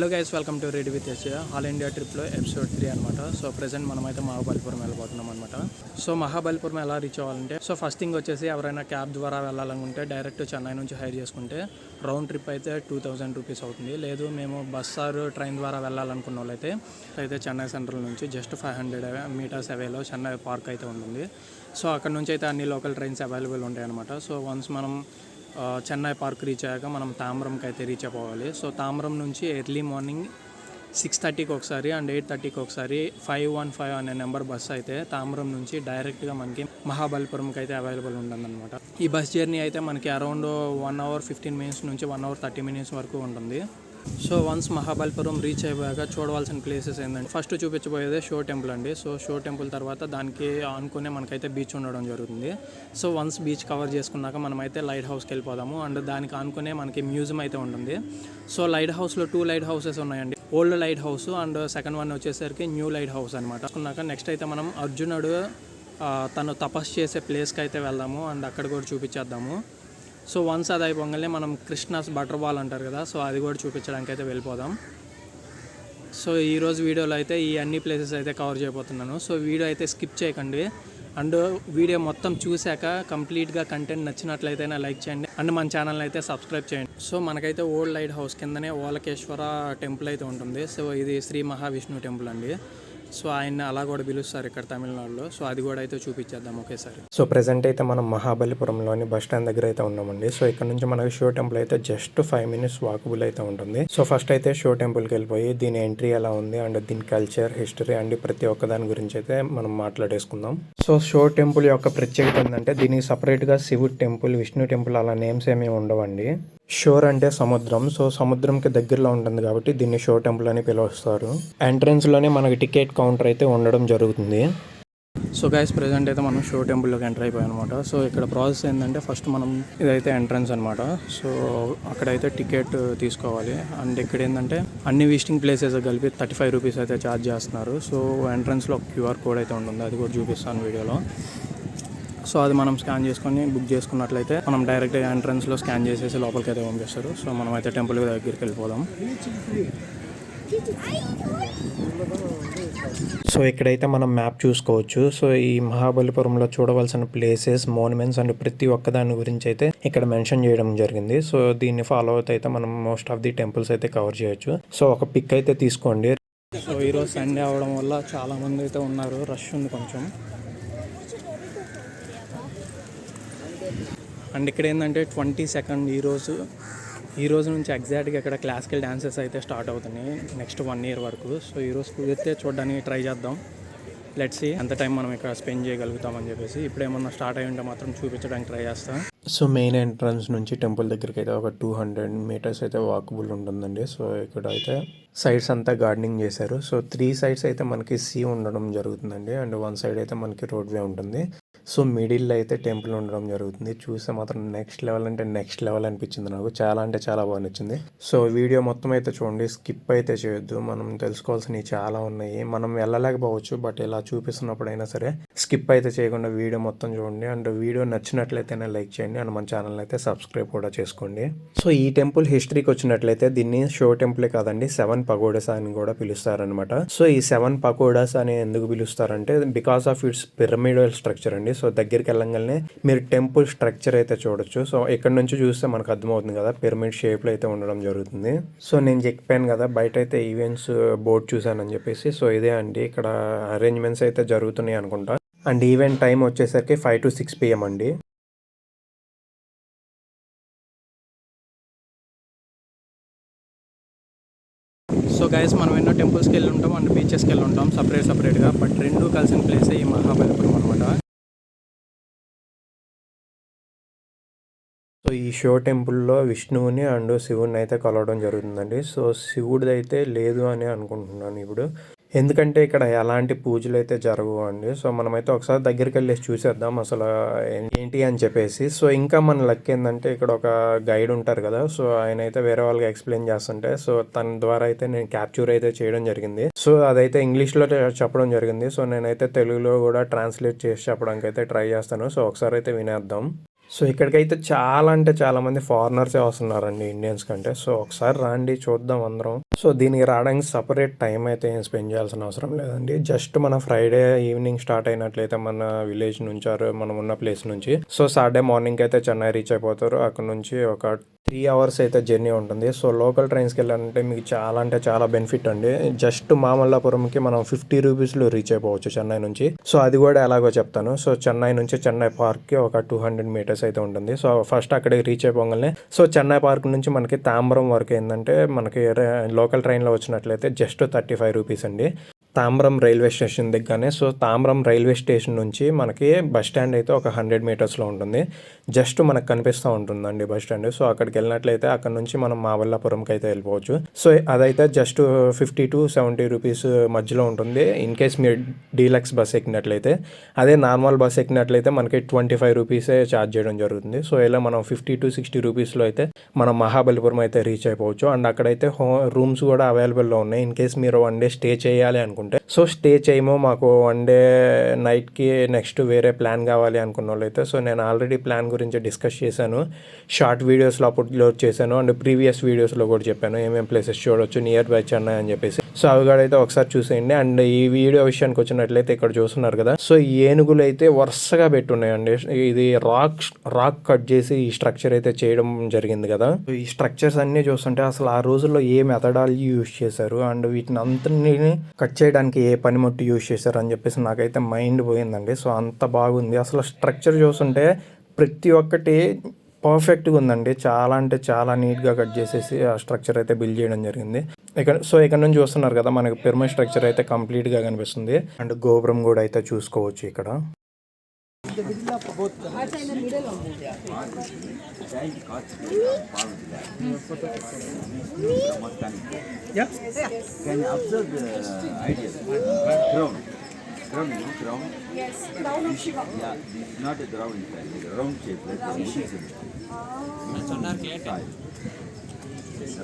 Hello guys, welcome to ready with us all India ట్రిప్లో episode 3 అనమాట. So present మనమైతే మహాబలిపురం వెళ్ళిపోతున్నాం అనమాట. సో మహాబలిపురం ఎలా రీచ్ అవ్వాలంటే, సో ఫస్ట్ థింగ్ వచ్చేసి ఎవరైనా క్యాబ్ ద్వారా వెళ్ళాలనుకుంటే డైరెక్ట్ చెన్నై నుంచి హైర్ చేసుకుంటే రౌండ్ ట్రిప్ అయితే 2000 రూపీస్ అవుతుంది. లేదు మేము బస్ ఆర్ ట్రైన్ ద్వారా వెళ్ళాలనుకున్న వాళ్ళైతే చెన్నై సెంట్రల్ నుంచి జస్ట్ 500 మీటర్స్ అవేలో చెన్నై పార్క్ అయితే ఉంటుంది. సో అక్కడ నుంచి అయితే అన్ని లోకల్ ట్రైన్స్ అవైలబుల్ ఉంటాయి అనమాట. సో వన్స్ మనం చెన్నై పార్క్ రీచ్ అయ్యాక మనం తాంబరంకి అయితే రీచ్ అవ్వాలి. సో తాంబరం నుంచి ఎర్లీ మార్నింగ్ 6:30కి ఒకసారి అండ్ 8:30కి ఒకసారి 515 అనే నెంబర్ బస్సు అయితే తాంబరం నుంచి డైరెక్ట్గా మనకి మహాబలిపురంకి అయితే అవైలబుల్ ఉంటుందన్నమాట. ఈ బస్ జర్నీ అయితే మనకి అరౌండ్ 1 అవర్ 15 మినిట్స్ నుంచి 1 అవర్ 30 మినిట్స్ వరకు ఉంటుంది. సో వన్స్ మహాబలిపురం రీచ్ అయిపోయాక చూడవలసిన ప్లేసెస్ ఏంటంటే, ఫస్ట్ చూపించబోయేదే షో టెంపుల్ అండి. సో షో టెంపుల్ తర్వాత దానికి ఆనుకునే మనకైతే బీచ్ ఉండడం జరుగుతుంది. సో వన్స్ బీచ్ కవర్ చేసుకున్నాక మనమైతే లైట్ హౌస్కి వెళ్ళిపోదాము. అండ్ దానికి ఆనుకునే మనకి మ్యూజియం అయితే ఉంటుంది. సో లైట్ హౌస్లో 2 లైట్ హౌసెస్ ఉన్నాయండి. Old light house and second one వచ్చేసరికి న్యూ లైట్ హౌస్ అనమాట. అనుకున్నాక నెక్స్ట్ అయితే మనం అర్జునుడు తను తపస్సు చేసే ప్లేస్కి అయితే వెళ్దాము అండ్ అక్కడ కూడా చూపించేద్దాము. సో వన్స్ అది అయిపోగానే మనం కృష్ణాస్ బటర్ బాల్ అంటారు కదా, సో అది కూడా చూపించడానికి అయితే వెళ్ళిపోదాం. సో ఈరోజు వీడియోలో అయితే ఈ అన్ని ప్లేసెస్ అయితే కవర్ చేయబోతున్నాను. సో వీడియో అయితే స్కిప్ చేయకండి అండ్ వీడియో మొత్తం చూశాక కంప్లీట్గా కంటెంట్ నచ్చినట్లయితే లైక్ చేయండి అండ్ మన ఛానల్ని అయితే సబ్స్క్రైబ్ చేయండి. సో మనకైతే ఓల్డ్ లైట్ హౌస్ కిందనే ఓలకేశ్వర టెంపుల్ అయితే ఉంటుంది. సో ఇది శ్రీ మహావిష్ణు టెంపుల్ అండి. సో ఆయన అలా కూడా పిలుస్తారు ఇక్కడ తమిళనాడులో. సో అది కూడా అయితే చూపించేద్దాం ఒకేసారి. సో ప్రెసెంట్ అయితే మనం మహాబలిపురంలోని బస్ స్టాండ్ దగ్గర అయితే ఉన్నామండి. సో ఇక్కడ నుంచి మనకి షో టెంపుల్ అయితే జస్ట్ 5 మినిట్స్ వాకబుల్ అయితే ఉంటుంది. సో ఫస్ట్ అయితే షో టెంపుల్కి వెళ్ళిపోయి దీని ఎంట్రీ ఎలా ఉంది అండ్ దీని కల్చర్, హిస్టరీ అండ్ ప్రతి ఒక్క దాని గురించి అయితే మనం మాట్లాడేసుకుందాం. సో షో టెంపుల్ యొక్క ప్రత్యేకత ఏంటంటే, దీనికి సపరేట్గా శివుడు టెంపుల్, విష్ణు టెంపుల్ అలా నేమ్స్ ఏమీ ఉండవండి. షోర్ అంటే సముద్రం. సో సముద్రంకి దగ్గరలో ఉంటుంది కాబట్టి దీన్ని షో టెంపుల్ అని పిలుస్తారు. ఎంట్రన్స్ లోనే మనకి టికెట్ కౌంటర్ అయితే ఉండడం జరుగుతుంది. సో గైస్, ప్రెజెంట్ అయితే మనం షో టెంపుల్లోకి ఎంటర్ అయిపోయాం అనమాట. సో ఇక్కడ ప్రాసెస్ ఏంటంటే, ఫస్ట్ మనం ఇదైతే ఎంట్రన్స్ అనమాట. సో అక్కడైతే టికెట్ తీసుకోవాలి. అండ్ ఇక్కడ ఏంటంటే అన్ని విజిటింగ్ ప్లేసెస్ కలిపి 35 రూపీస్ అయితే ఛార్జ్ చేస్తున్నారు. సో ఎంట్రన్స్లో క్యూఆర్ కోడ్ అయితే ఉంటుంది, అది కూడా చూపిస్తాను వీడియోలో. సో అది మనం స్కాన్ చేసుకొని బుక్ చేసుకున్నట్లయితే మనం డైరెక్ట్ ఎంట్రన్స్లో స్కాన్ చేసేసి లోపలికి అయితే పంపిస్తారు. సో మనం అయితే టెంపుల్ దగ్గరికి వెళ్ళిపోదాం. సో ఇక్కడైతే మనం మ్యాప్ చూసుకోవచ్చు. సో ఈ మహాబలిపురంలో చూడవలసిన ప్లేసెస్, మోన్యుమెంట్స్ అండ్ ప్రతి ఒక్క దాని గురించి అయితే ఇక్కడ మెన్షన్ చేయడం జరిగింది. సో దీన్ని ఫాలో అవుతూ అయితే మనం మోస్ట్ ఆఫ్ ది టెంపుల్స్ అయితే కవర్ చేయొచ్చు. సో ఒక పిక్ అయితే తీసుకోండి. సో ఈరోజు సండే అవడం వల్ల చాలా మంది అయితే ఉన్నారు, రష్ ఉంది కొంచెం. అండ్ ఇక్కడ ఏంటంటే 22nd ఈ రోజు నుంచి ఎగ్జాక్ట్గా ఇక్కడ క్లాసికల్ డ్యాన్సెస్ అయితే స్టార్ట్ అవుతున్నాయి నెక్స్ట్ 1 ఇయర్ వరకు. సో ఈరోజు కుదిరితే చూడడానికి ట్రై చేద్దాం. లెట్స్ సీ ఎంత టైం మనం ఇక్కడ స్పెండ్ చేయగలుగుతామని చెప్పేసి. ఇప్పుడు ఏమన్నా స్టార్ట్ అయ్యి ఉంటే మాత్రం చూపించడానికి ట్రై చేస్తాం. సో మెయిన్ ఎంట్రన్స్ నుంచి టెంపుల్ దగ్గరికి అయితే ఒక 200 మీటర్స్ అయితే వాకబుల్ ఉంటుందండి. సో ఇక్కడ అయితే సైడ్స్ అంతా గార్డెనింగ్ చేశారు. సో 3 సైడ్స్ అయితే మనకి సీ ఉండడం జరుగుతుందండి అండ్ 1 సైడ్ అయితే మనకి రోడ్ వే ఉంటుంది. సో మిడిల్లో అయితే టెంపుల్ ఉండడం జరుగుతుంది. చూస్తే మాత్రం నెక్స్ట్ లెవెల్ అంటే నెక్స్ట్ లెవెల్ అనిపించింది నాకు. చాలా అంటే చాలా బాగా నచ్చింది. సో వీడియో మొత్తం అయితే చూడండి, స్కిప్ అయితే చేయొద్దు. మనం తెలుసుకోవాల్సినవి చాలా ఉన్నాయి. మనం వెళ్ళలేకపోవచ్చు, బట్ ఇలా చూపిస్తున్నప్పుడైనా సరే స్కిప్ అయితే చేయకుండా వీడియో మొత్తం చూడండి. అండ్ వీడియో నచ్చినట్లయితేనే లైక్ చేయండి అండ్ మన ఛానల్ అయితే సబ్స్క్రైబ్ కూడా చేసుకోండి. సో ఈ టెంపుల్ హిస్టరీకి వచ్చినట్లయితే దీన్ని షో టెంపులే కాదండి, 7 పగోడాస్ అని కూడా పిలుస్తారనమాట. సో ఈ 7 పగోడాస్ అని ఎందుకు పిలుస్తారంటే, because of its pyramidal structure అండి. సో దగ్గరికి వెళ్ళగానే మీరు టెంపుల్ స్ట్రక్చర్ అయితే చూడొచ్చు. సో ఇక్కడ నుంచి చూస్తే మనకు అర్థమవుతుంది కదా, పిరమిడ్ షేప్లో అయితే ఉండడం జరుగుతుంది. సో నేను చెప్పాను కదా బయట అయితే ఈవెంట్స్ బోర్డ్ చూసానని చెప్పేసి. సో ఇదే అండి, ఇక్కడ అరేంజ్మెంట్స్ అయితే జరుగుతున్నాయి అనుకుంటా. అండ్ ఈవెంట్ టైం వచ్చేసరికి 5 to 6 PM అండి. సో గైస్, మనం ఎన్నో టెంపుల్స్కి వెళ్ళి ఉంటాం అండ్ బీచెస్కి వెళ్ళి ఉంటాం సపరేట్గా. బట్ రెండు కలిసిన ప్లేసే ఈ మహాబలిపురం అనమాట. సో ఈ షో టెంపుల్లో విష్ణువుని అండ్ శివుని అయితే కలవడం జరుగుతుందండి. సో శివుడిది అయితే లేదు అని అనుకుంటున్నాను ఇప్పుడు, ఎందుకంటే ఇక్కడ ఎలాంటి పూజలు అయితే జరగవు అండి. సో మనమైతే ఒకసారి దగ్గరికి వెళ్ళేసి చూసేద్దాం అసలు ఏంటి అని చెప్పేసి. సో ఇంకా మన లక్ ఏంటంటే, ఇక్కడ ఒక గైడ్ ఉంటారు కదా, సో ఆయన అయితే వేరే వాళ్ళకి ఎక్స్ప్లెయిన్ చేస్తుంటే, సో తన ద్వారా అయితే నేను క్యాప్చర్ అయితే చేయడం జరిగింది. సో అదైతే ఇంగ్లీష్లో చెప్పడం జరిగింది. సో నేనైతే తెలుగులో కూడా ట్రాన్స్లేట్ చేసి చెప్పడానికి అయితే ట్రై చేస్తాను. సో ఒకసారి అయితే వినేద్దాం. సో ఇక్కడికైతే చాలా అంటే చాలా మంది ఫారినర్సే వస్తున్నారండి ఇండియన్స్ కంటే. సో ఒకసారి రండి చూద్దాం అందరం. సో దీనికి రావడానికి సపరేట్ టైం అయితే ఏం స్పెండ్ చేయాల్సిన అవసరం లేదండి. జస్ట్ మన ఫ్రైడే ఈవినింగ్ స్టార్ట్ అయినట్లయితే మన విలేజ్ నుంచి మనం ఉన్న ప్లేస్ నుంచి, సో సాటర్డే మార్నింగ్ అయితే చెన్నై రీచ్ అయిపోతారు. అక్కడ నుంచి ఒక 3 hours అయితే జర్నీ ఉంటుంది. సో లోకల్ ట్రైన్స్కి వెళ్ళాలంటే మీకు చాలా అంటే చాలా బెనిఫిట్ అండి. జస్ట్ మామల్లాపురంకి మనం 50 రూపీస్లో రీచ్ అయిపోవచ్చు చెన్నై నుంచి. సో అది కూడా ఎలాగో చెప్తాను. సో చెన్నై నుంచి చెన్నై పార్క్కి ఒక 200 meters అయితే ఉంటుంది. సో ఫస్ట్ అక్కడికి రీచ్ అయిపోగానే సో చెన్నై పార్క్ నుంచి మనకి తాంబరం వరకు ఏంటంటే మనకి లోకల్ ట్రైన్లో వచ్చినట్లయితే జస్ట్ 35 రూపీస్ అండి. తాంబ్రం రైల్వే స్టేషన్ దగ్గరనే. సో తాంబ్రం రైల్వే స్టేషన్ నుంచి మనకి బస్ స్టాండ్ అయితే ఒక 100 మీటర్స్లో ఉంటుంది. జస్ట్ మనకు కనిపిస్తూ ఉంటుందండి బస్ స్టాండ్. సో అక్కడికి వెళ్ళినట్లయితే అక్కడ నుంచి మనం మామల్లాపురంకి అయితే వెళ్ళిపోవచ్చు. సో అదైతే జస్ట్ 50 to 70 రూపీస్ మధ్యలో ఉంటుంది ఇన్ కేస్ మీరు డీలక్స్ బస్ ఎక్కినట్లయితే. అదే నార్మల్ బస్ ఎక్కినట్లయితే మనకి 25 రూపీసే ఛార్జ్ చేయడం జరుగుతుంది. సో ఇలా మనం 50 to 60 రూపీస్లో అయితే మనం మహాబలిపురం అయితే రీచ్ అయిపోవచ్చు. అండ్ అక్కడైతే రూమ్స్ కూడా అవైలబుల్లో ఉన్నాయి ఇన్ కేస్ మీరు 1 day స్టే చేయాలి అనుకుంటే. సో స్టే చేయమో మాకు 1 day నైట్కి నెక్స్ట్ వేరే ప్లాన్ కావాలి అనుకున్న వాళ్ళైతే, సో నేను ఆల్రెడీ ప్లాన్ గురించి డిస్కస్ చేశాను, షార్ట్ వీడియోస్లో అప్లోడ్ చేశాను. అండ్ ప్రీవియస్ వీడియోస్లో కూడా చెప్పాను ఏమేమి ప్లేసెస్ చూడవచ్చు నియర్ బై చెన్నై అని చెప్పేసి. సో అవి కూడా అయితే ఒకసారి చూసేయండి. అండ్ ఈ వీడియో విషయానికి వచ్చినట్లయితే ఇక్కడ చూస్తున్నారు కదా, సో ఈ ఏనుగులు అయితే వరుసగా పెట్టున్నాయండి. ఇది రాక్ కట్ చేసి ఈ స్ట్రక్చర్ అయితే చేయడం జరిగింది కదా. ఈ స్ట్రక్చర్స్ అన్ని చూస్తుంటే అసలు ఆ రోజుల్లో ఏ మెథడాలజీ యూజ్ చేశారు అండ్ వీటిని అంతని కట్ చేయడానికి ఏ పనిముట్టు యూజ్ చేశారు అని చెప్పేసి నాకైతే మైండ్ పోయిందండి. సో అంత బాగుంది అసలు స్ట్రక్చర్ చూస్తుంటే ప్రతి ఒక్కటి పర్ఫెక్ట్గా ఉందండి. చాలా అంటే చాలా నీట్గా కట్ చేసేసి ఆ స్ట్రక్చర్ అయితే బిల్డ్ చేయడం జరిగింది. ఇక్కడ నుంచి చూస్తున్నారు కదా మనకి పిరమిడ్ స్ట్రక్చర్ అయితే కంప్లీట్గా కనిపిస్తుంది. అండ్ గోపురం కూడా అయితే చూసుకోవచ్చు ఇక్కడ. Crown, you know, crown? Yes, crown of Shiva. Yeah, this is not a crown, it's a round shape, like a mushroom.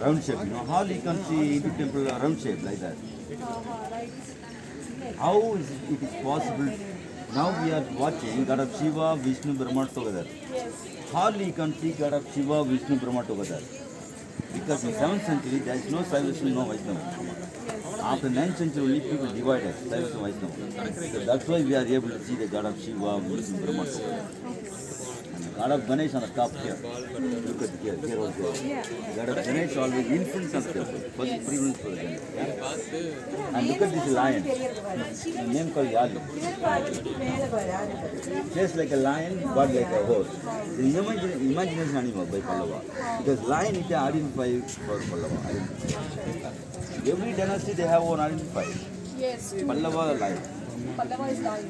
Round shape, you know, how you can see Hindu temple a round shape like that. How is it is possible? Now we are watching God of Shiva, Vishnu, Brahma together. Yes. Hardly you can see God of Shiva, Vishnu, Brahma together. Because in 7th century there is no Saivism, no Vaishnava. After 9th century only people divided Saivism, Vaishnava. So that's why we are able to see the God of Shiva, Vishnu, Brahma together. And God of Ganesh on the top here. Look at here also. God of Ganesh always in front of the temple. First preference for the Ganesh. Yeah? And look at this lion. His name called Yali. Just like a lion, but like a horse. The imagination animal by Pallava. Because lion is identified for Pallava. Every dynasty they have one identifier. Yes. Pallava lion. Pallava is lion.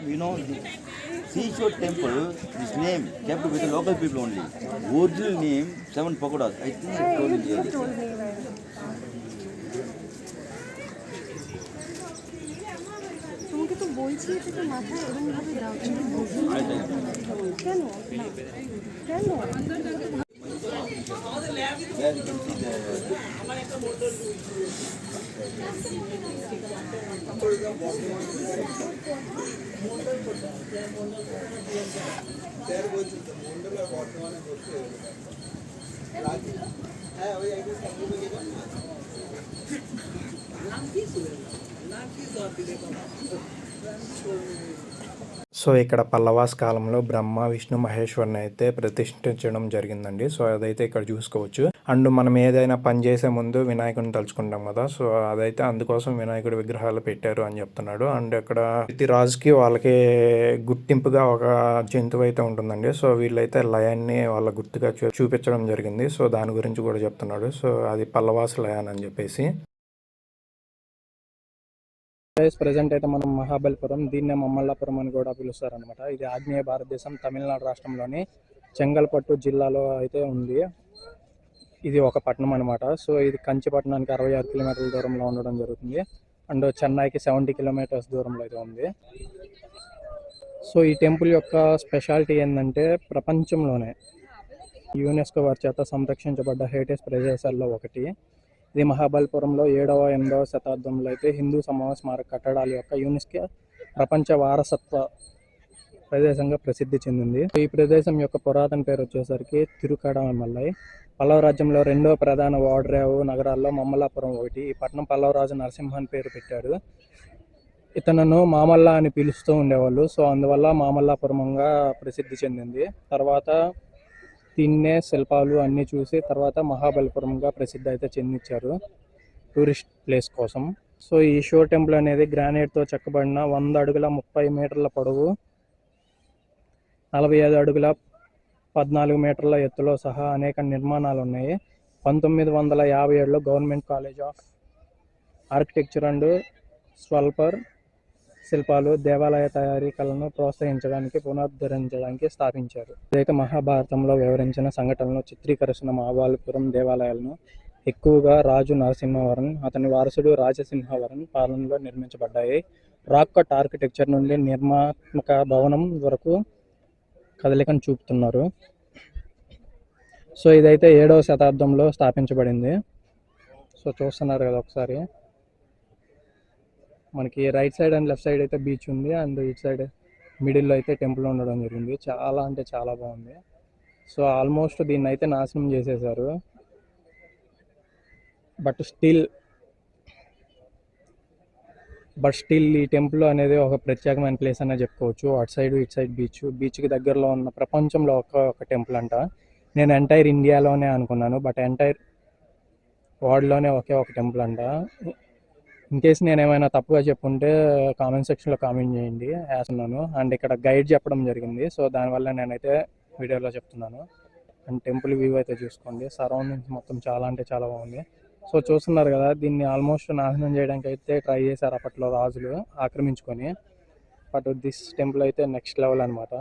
You know, Seashore Temple, this name kept with the local people only. Original name, 7 pagodas. I think I told you earlier. তোমাকে তো বলছি যে তো মাথায় এরকম ভাবে দাও কেন কেন There you can see the so ఇక్కడ పల్లవాస్ కాలంలో బ్రహ్మ విష్ణు మహేశ్వరుని అయితే ప్రతిష్ఠించడం జరిగిందండి. సో అదైతే ఇక్కడ చూసుకోవచ్చు. అండ్ మనం ఏదైనా పని చేసే ముందు వినాయకుడిని తలుచుకుంటాం కదా, సో అదైతే అందుకోసం వినాయకుడి విగ్రహాలు పెట్టారు అని చెప్తున్నాడు. అండ్ ఇక్కడ ప్రతి రాజుకి వాళ్ళకి గుర్తింపుగా ఒక జంతువు అయితే ఉంటుందండి. సో వీళ్ళైతే లయాన్ని వాళ్ళ గుర్తుగా చూపించడం జరిగింది. సో దాని గురించి కూడా చెప్తున్నాడు. సో అది పల్లవాస్ లయాన్ అని చెప్పేసి. ప్రజెంట్ అయితే మనం మహాబలిపురం, దీన్నే మమ్మల్లాపురం అని కూడా పిలుస్తారనమాట. ఇది ఆగ్నేయ భారతదేశం తమిళనాడు రాష్ట్రంలోని చెంగల్పట్టు జిల్లాలో అయితే ఉంది. ఇది ఒక పట్టణం అనమాట. సో ఇది కంచి పట్టణానికి 66 కిలోమీటర్ల దూరంలో ఉండడం జరుగుతుంది. అండ్ చెన్నైకి 70 కిలోమీటర్స్ దూరంలో అయితే ఉంది. సో ఈ టెంపుల్ యొక్క స్పెషాలిటీ ఏంటంటే ప్రపంచంలోనే యునెస్కో వారి చేత సంరక్షించబడ్డ హెరిటేజ్ ప్రదేశాల్లో ఒకటి. ఇది మహాబలిపురంలో 7వ 8వ శతాబ్దంలో అయితే హిందూ సమూహ స్మారక కట్టడాల యొక్క యునెస్కో ప్రపంచ వారసత్వ ప్రదేశంగా ప్రసిద్ధి చెందింది. ఈ ప్రదేశం యొక్క పురాతన పేరు వచ్చేసరికి తిరుకడమల్లై. పల్లవ రాజ్యంలో 2వ ప్రధాన ఓడరేవు నగరాల్లో మమ్మలాపురం ఒకటి. ఈ పట్టణం పల్లవ రాజు నరసింహన్ పేరు పెట్టాడు. ఇతను మామల్ల అని పిలుస్తూ ఉండేవాళ్ళు. సో అందువల్ల మామల్లాపురంగా ప్రసిద్ధి చెందింది. తర్వాత దీన్నే శిల్పాలు అన్నీ చూసి తర్వాత మహాబలిపురంగా ప్రసిద్ధి అయితే చెందించారు టూరిస్ట్ ప్లేస్ కోసం. సో ఈ షో టెంపుల్ అనేది గ్రానైట్తో చెక్కబడిన 100 అడుగుల 30 మీటర్ల పొడవు, 45 అడుగుల 14 మీటర్ల ఎత్తులో సహా అనేక నిర్మాణాలు ఉన్నాయి. 1957లో government college of architecture and sculpture శిల్పాలు దేవాలయ తయారీ కళను ప్రోత్సహించడానికి పునరుద్ధరించడానికి స్థాపించారు. ఇదైతే మహాభారతంలో వివరించిన సంఘటనలు చిత్రీకరిస్తున్న మహాబలిపురం దేవాలయాలను ఎక్కువగా రాజు నరసింహవర్మన్, అతని వారసుడు రాజసింహవర్మన్ పాలనలో నిర్మించబడ్డాయి. రాక్ కట్ ఆర్కిటెక్చర్ నుండి నిర్మాత్మక భవనం వరకు కదలికను చూపుతున్నారు. సో ఇదైతే 7వ శతాబ్దంలో స్థాపించబడింది. సో చూస్తున్నారు కదా ఒకసారి, మనకి right side and left side అయితే బీచ్ ఉంది, అండ్ ఇటు సైడ్ మిడిల్లో అయితే టెంపుల్ ఉండడం జరిగింది. చాలా అంటే చాలా బాగుంది. సో ఆల్మోస్ట్ దీన్ని అయితే నాశనం చేసేసారు. బట్ స్టిల్ ఈ టెంపుల్ అనేది ఒక ప్రత్యేకమైన ప్లేస్ అనే చెప్పుకోవచ్చు. అటు సైడ్ ఇటు సైడ్ బీచ్కి దగ్గరలో ఉన్న ప్రపంచంలో ఒక టెంపుల్ అంట. నేను ఎంటైర్ ఇండియాలోనే అనుకున్నాను, బట్ ఎంటైర్ వరల్డ్లోనే ఒకే ఒక టెంపుల్ అంట. ఇన్ కేసు నేను ఏమైనా తప్పుగా చెప్పుంటే కామెంట్ సెక్షన్లో కామెంట్ చేయండి, వేస్తున్నాను. అండ్ ఇక్కడ గైడ్ చెప్పడం జరిగింది, సో దానివల్ల నేనైతే వీడియోలో చెప్తున్నాను. అండ్ టెంపుల్ వ్యూ అయితే చూసుకోండి, సరౌండింగ్స్ మొత్తం చాలా అంటే చాలా బాగుంది. సో చూస్తున్నారు కదా, దీన్ని ఆల్మోస్ట్ నాశనం చేయడానికి అయితే ట్రై చేశారు అప్పట్లో రాజులు ఆక్రమించుకొని. బట్ దిస్ టెంపుల్ అయితే నెక్స్ట్ లెవెల్ అనమాట.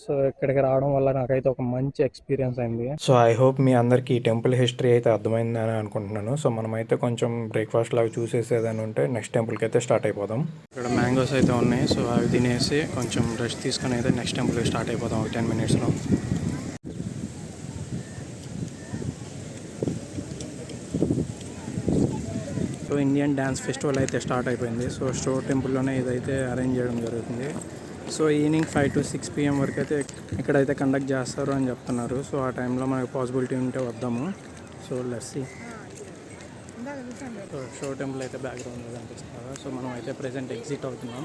సో ఇక్కడికి రావడం వల్ల నాకైతే ఒక మంచి ఎక్స్పీరియన్స్ అయింది. సో ఐ హోప్ మీ అందరికీ ఈ టెంపుల్ హిస్టరీ అయితే అర్థమైందని అనుకుంటున్నాను. సో మనమైతే కొంచెం బ్రేక్ఫాస్ట్ లాగా చూసేసేదని ఉంటే నెక్స్ట్ టెంపుల్కి అయితే స్టార్ట్ అయిపోదాం. ఇక్కడ మ్యాంగోస్ అయితే ఉన్నాయి, సో అవి తినేసి కొంచెం రెస్ట్ తీసుకొని అయితే నెక్స్ట్ టెంపుల్కి స్టార్ట్ అయిపోదాం ఒక 10 మినిట్స్లో. సో ఇండియన్ డ్యాన్స్ ఫెస్టివల్ అయితే స్టార్ట్ అయిపోయింది. సో షో టెంపుల్లోనే ఇదైతే అరేంజ్ చేయడం జరుగుతుంది. సో ఈవినింగ్ 5 to 6 PM వరకు అయితే ఇక్కడైతే కండక్ట్ చేస్తారు అని చెప్తున్నారు. సో ఆ టైంలో మనకు పాసిబిలిటీ ఉంటే వద్దాము. So let's see. So shore temple అయితే బ్యాక్గ్రౌండ్లో కనిపిస్తుంది. సో మనం అయితే ప్రెజెంట్ ఎగ్జిట్ అవుతున్నాం.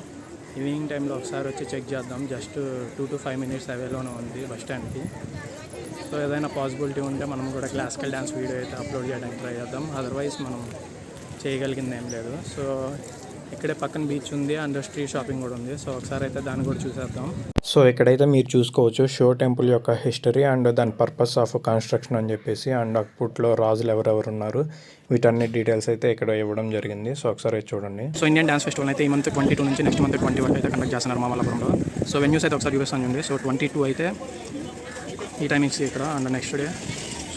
ఈవినింగ్ టైంలో ఒకసారి వచ్చి చెక్ చేద్దాం. జస్ట్ 2 to 5 minutes అవేలోనే ఉంది బస్ స్టాండ్కి. సో ఏదైనా పాసిబిలిటీ ఉంటే మనం కూడా క్లాసికల్ డ్యాన్స్ వీడియో అయితే అప్లోడ్ చేయడానికి ట్రై చేద్దాం. అదర్వైజ్ మనం చేయగలిగింది ఏం లేదు. సో ఇక్కడే పక్కన బీచ్ ఉంది, అండ్ స్ట్రీట్ షాపింగ్ కూడా ఉంది. సో ఒకసారి అయితే దాన్ని కూడా చూసేద్దాం. సో ఇక్కడైతే మీరు చూసుకోవచ్చు షో టెంపుల్ యొక్క హిస్టరీ అండ్ దాని పర్పస్ ఆఫ్ కన్స్ట్రక్షన్ అని చెప్పేసి, అండ్ అప్పట్లో రాజులు ఎవరెవరు ఉన్నారు, వీటన్ని డీటెయిల్స్ అయితే ఇక్కడ ఇవ్వడం జరిగింది. సో ఒకసారి చూడండి. సో ఇండియన్ డ్యాన్స్ ఫెస్టివల్ అయితే ఈ మంత్ 22 నుంచి నెక్స్ట్ మంత్ 20 వరకు అయితే కండక్ట్ చేస్తున్నారు మామల్లాపురంలో. సో వెన్యూస్ అయితే ఒకసారి చూపిస్తాను చూడండి. సో 22 అయితే ఈ టైమింగ్స్ ఇక్కడ, అండ్ నెక్స్ట్ డే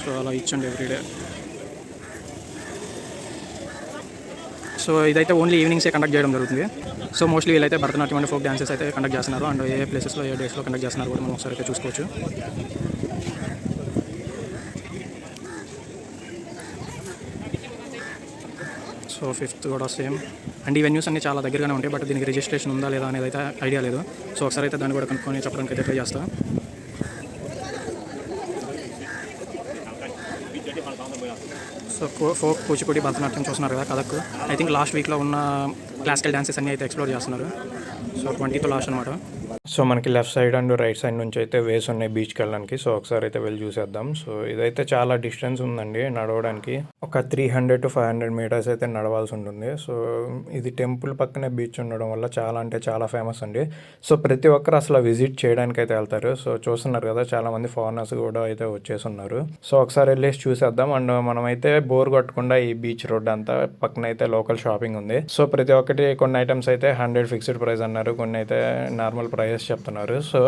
సో అలా ఇచ్చండి ఎవ్రీడే. సో ఇదైతే ఓన్లీ ఈవినింగ్సే కండక్ట్ చేయడం జరుగుతుంది. సో మోస్ట్లీ వీళ్ళైతే భరతనాట్యం అండ్ ఫోక్ డాన్సెస్ అయితే కండక్ట్ చేస్తున్నారు, అండ్ ఏ ప్లేసెస్లో ఏ డేస్లో కండక్ట్ చేస్తున్నారు కూడా మనం ఒకసారి అయితే చూసుకోవచ్చు. సో 5th కూడా సేమ్. అండ్ ఈ వెన్యూస్ అన్ని చాలా దగ్గరగానే ఉంటాయి, బట్ దీనికి రిజిస్ట్రేషన్ ఉందా లేదా అనేది అయితే ఐడియా లేదు. సో ఒకసారి అయితే దాన్ని కూడా కనుక్కొని చెప్పడానికి అయితే ట్రై చేస్తాను. సో ఫోక్, కూచిపూడి, భరతనాట్యం చూస్తున్నారు కదా, కథక్. ఐ థింక్ లాస్ట్ వీక్లో ఉన్న క్లాసికల్ డాన్సెస్ అన్నీ అయితే ఎక్స్ప్లోర్ చేస్తున్నారు. సో 20th లాస్ట్ అనమాట. సో మనకి left side and right side నుంచి అయితే వేస్ ఉన్నాయి బీచ్కి వెళ్ళడానికి. సో ఒకసారి అయితే వెళ్ళి చూసేద్దాం. సో ఇదైతే చాలా డిస్టెన్స్ ఉందండి నడవడానికి. ఒక 300 to 500 meters అయితే నడవాల్సి ఉంటుంది. సో ఇది టెంపుల్ పక్కనే బీచ్ ఉండడం వల్ల చాలా అంటే చాలా ఫేమస్ అండి. సో ప్రతి ఒక్కరు అసలు విజిట్ చేయడానికి అయితే వెళ్తారు. సో చూస్తున్నారు కదా, చాలా మంది ఫారినర్స్ కూడా అయితే వచ్చేసి ఉన్నారు. సో ఒకసారి వెళ్ళేసి చూసేద్దాం. అండ్ మనమైతే బోర్ కొట్టకుండా ఈ బీచ్ రోడ్ అంతా పక్కన అయితే లోకల్ షాపింగ్ ఉంది. సో ప్రతి ఒక్కటి కొన్ని ఐటమ్స్ అయితే 100 ఫిక్స్డ్ ప్రైస్ అన్నారు, కొన్ని అయితే నార్మల్ ప్రైస్ చెప్తున్నారు. సో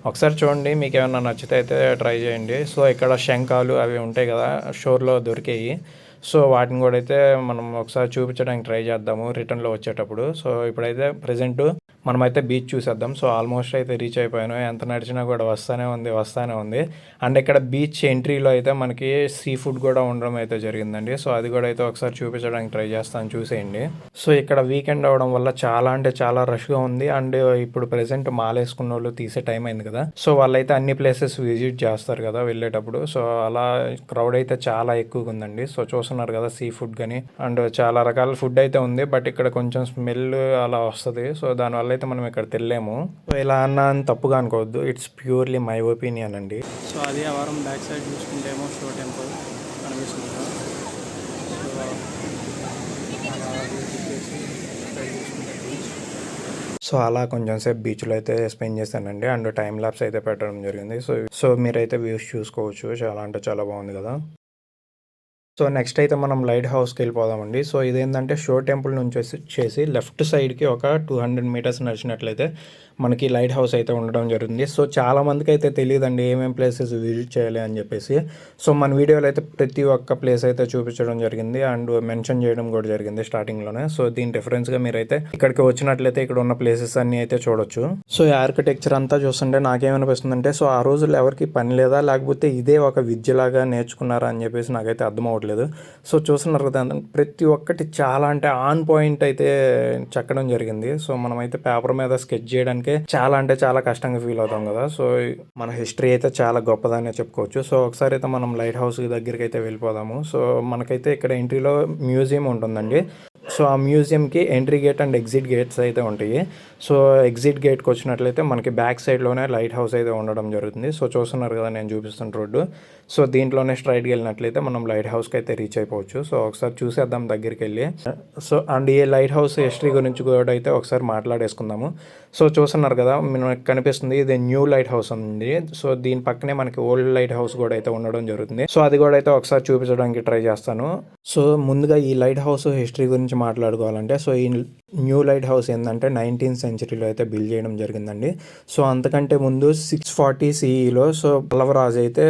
ఒకసారి చూడండి, మీకు ఏమైనా నచ్చితే అయితే ట్రై చేయండి. సో ఇక్కడ శంఖాలు అవి ఉంటాయి కదా, షోర్లో దొరికాయి. సో వాటిని కూడా అయితే మనం ఒకసారి చూపించడానికి ట్రై చేద్దాము రిటర్న్లో వచ్చేటప్పుడు. సో ఇప్పుడైతే ప్రజెంట్ మనమైతే బీచ్ చూసేద్దాం. సో ఆల్మోస్ట్ అయితే రీచ్ అయిపోయాను. ఎంత నడిచినా కూడా వస్తూనే ఉంది. అండ్ ఇక్కడ బీచ్ ఎంట్రీలో అయితే మనకి సీ ఫుడ్ కూడా ఉండడం అయితే జరిగిందండి. సో అది కూడా అయితే ఒకసారి చూపించడానికి ట్రై చేస్తాను, చూసేయండి. సో ఇక్కడ వీకెండ్ అవడం వల్ల చాలా అంటే చాలా రష్గా ఉంది. అండ్ ఇప్పుడు ప్రెసెంట్ మాల వేసుకున్న వాళ్ళు తీసే టైం అయింది కదా, సో వాళ్ళైతే అన్ని ప్లేసెస్ విజిట్ చేస్తారు కదా వెళ్ళేటప్పుడు. సో అలా క్రౌడ్ అయితే చాలా ఎక్కువగా ఉందండి. సో చూస్తున్నారు కదా సీ ఫుడ్ కానీ అండ్ చాలా రకాల ఫుడ్ అయితే ఉంది. బట్ ఇక్కడ కొంచెం స్మెల్ అలా వస్తుంది. సో దానివల్ల అయితే మనం ఇక్కడ తినలేము. సో ఇలా అన్నా అని తప్పుగా అనుకోవద్దు, ఇట్స్ ప్యూర్లీ మై ఒపీనియన్ అండి. సో అది ఆ వారం బ్యాక్ సైడ్ చూసుకుంటేమో షో టెంపుల్ కనిపిస్తుంది కదా. సో అలా కొంచెం సేపు బీచ్లో అయితే స్పెండ్ చేశానండి. అండ్ టైం ల్యాప్స్ అయితే పెట్టడం జరిగింది. సో మీరైతే వ్యూస్ చూసుకోవచ్చు. చాలా అంటే చాలా బాగుంది కదా. సో నెక్స్ట్ అయితే మనం లైట్ హౌస్కి వెళ్ళిపోదామండి. సో ఇదేంటంటే షో టెంపుల్ నుంచి వచ్చేసి లెఫ్ట్ సైడ్కి ఒక 200 మీటర్స్ నడిచినట్లయితే మనకి లైట్ హౌస్ అయితే ఉండడం జరుగుతుంది. సో చాలామందికి అయితే తెలియదండి ఏమేమి ప్లేసెస్ విజిట్ చేయాలి అని చెప్పేసి. సో మన వీడియోలో అయితే ప్రతి ఒక్క ప్లేస్ అయితే చూపించడం జరిగింది అండ్ మెన్షన్ చేయడం కూడా జరిగింది స్టార్టింగ్లోనే. సో దీని డిఫరెన్స్గా మీరైతే ఇక్కడికి వచ్చినట్లయితే ఇక్కడ ఉన్న ప్లేసెస్ అన్నీ అయితే చూడొచ్చు. సో ఈ ఆర్కిటెక్చర్ అంతా చూస్తుంటే నాకేమనిపిస్తుంది అంటే సో ఆ రోజుల్లో ఎవరికి పని లేదా, లేకపోతే ఇదే ఒక విద్యలాగా నేర్చుకున్నారా అని చెప్పేసి నాకైతే అర్థమవట్లేదు. సో చూస్తున్నారు కదా ప్రతి ఒక్కటి చాలా అంటే ఆన్ పాయింట్ అయితే చెక్కడం జరిగింది. సో మనమైతే పేపర్ మీద స్కెచ్ చేయడానికి చాలా అంటే చాలా కష్టంగా ఫీల్ అవుతాం కదా. సో మన హిస్టరీ అయితే చాలా గొప్పదానే చెప్పుకోవచ్చు. సో ఒకసారి అయితే మనం లైట్ హౌస్ దగ్గరికి అయితే వెళ్ళిపోదాము. సో మనకైతే ఇక్కడ ఎంట్రీలో మ్యూజియం ఉంటుందండి. సో ఆ మ్యూజియంకి entry gate and exit gates అయితే ఉంటాయి. సో ఎగ్జిట్ గేట్కి వచ్చినట్లయితే మనకి బ్యాక్ సైడ్లోనే లైట్ హౌస్ అయితే ఉండడం జరుగుతుంది. సో చూస్తున్నారు కదా నేను చూపిస్తున్న రోడ్డు. సో దీంట్లోనే స్ట్రైట్కి వెళ్ళినట్లయితే మనం లైట్ హౌస్కి అయితే రీచ్ అయిపోవచ్చు. సో ఒకసారి చూసేద్దాం దగ్గరికి వెళ్ళి. సో అండ్ ఈ లైట్ హౌస్ హిస్టరీ గురించి కూడా అయితే ఒకసారి మాట్లాడేసుకుందాము. సో చూస్తున్నారు కదా మనకి కనిపిస్తుంది ఇది న్యూ లైట్ హౌస్ ఉంది. సో దీని పక్కనే మనకి ఓల్డ్ లైట్ హౌస్ కూడా అయితే ఉండడం జరుగుతుంది. సో అది కూడా అయితే ఒకసారి చూపించడానికి ట్రై చేస్తాను. సో ముందుగా ఈ లైట్ హౌస్ హిస్టరీ గురించి మాట్లాడుకోవాలంటే సో ఈ న్యూ లైట్ హౌస్ ఏంటంటే 19th సెంచరీలో అయితే బిల్డ్ చేయడం జరిగిందండి. సో అంతకంటే ముందు 640 CEలో సో పల్లవరాజు అయితే